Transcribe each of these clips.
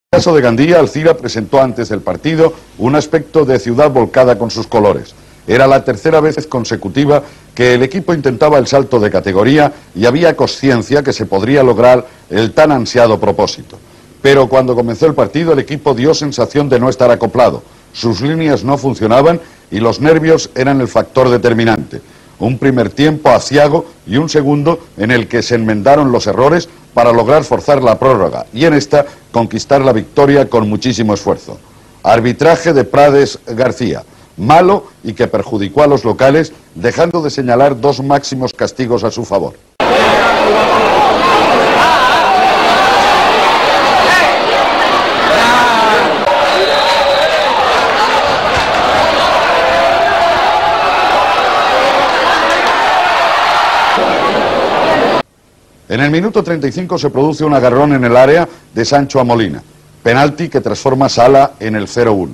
En el caso de Gandía, Alcira presentó antes del partido un aspecto de ciudad volcada con sus colores. Era la tercera vez consecutiva que el equipo intentaba el salto de categoría y había conciencia que se podría lograr el tan ansiado propósito. Pero cuando comenzó el partido, el equipo dio sensación de no estar acoplado. Sus líneas no funcionaban y los nervios eran el factor determinante. Un primer tiempo aciago y un segundo en el que se enmendaron los errores para lograr forzar la prórroga y en esta conquistar la victoria con muchísimo esfuerzo. Arbitraje de Prades García, malo y que perjudicó a los locales, dejando de señalar dos máximos castigos a su favor. En el minuto 35 se produce un agarrón en el área de Sancho a Molina. Penalti que transforma Sala en el 0-1.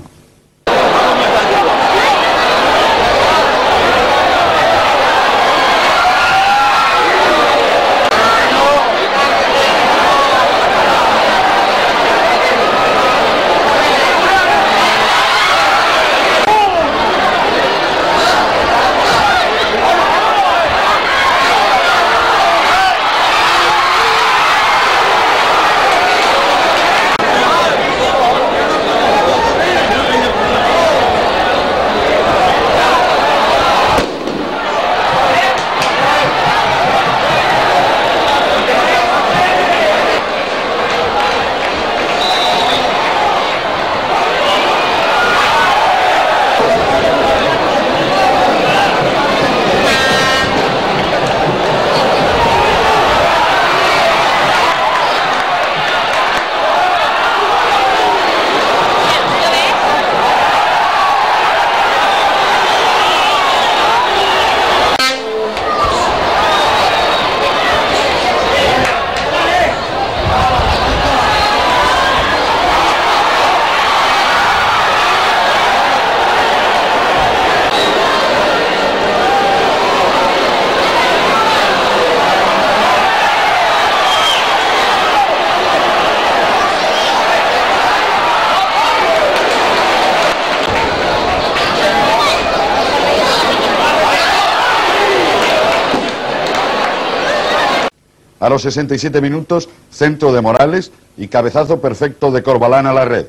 A los 67 minutos, centro de Morales y cabezazo perfecto de Corbalán a la red.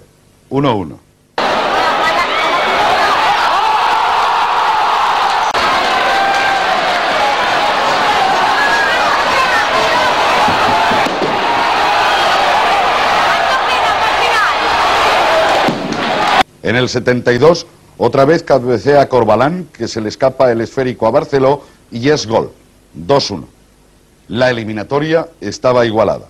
1-1. En el 72, otra vez cabecea Corbalán, que se le escapa el esférico a Barceló y es gol. 2-1. La eliminatoria estaba igualada.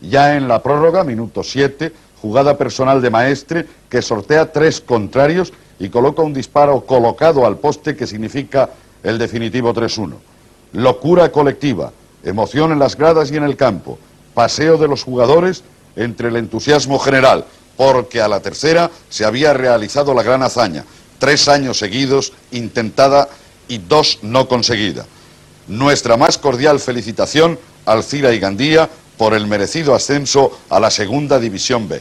Ya en la prórroga, minuto 7, jugada personal de Maestre que sortea 3 contrarios y coloca un disparo colocado al poste que significa el definitivo 3-1. Locura colectiva, emoción en las gradas y en el campo, paseo de los jugadores entre el entusiasmo general, porque a la tercera se había realizado la gran hazaña, 3 años seguidos intentada y 2 no conseguida. Nuestra más cordial felicitación a Alcira y Gandía por el merecido ascenso a la Segunda División B.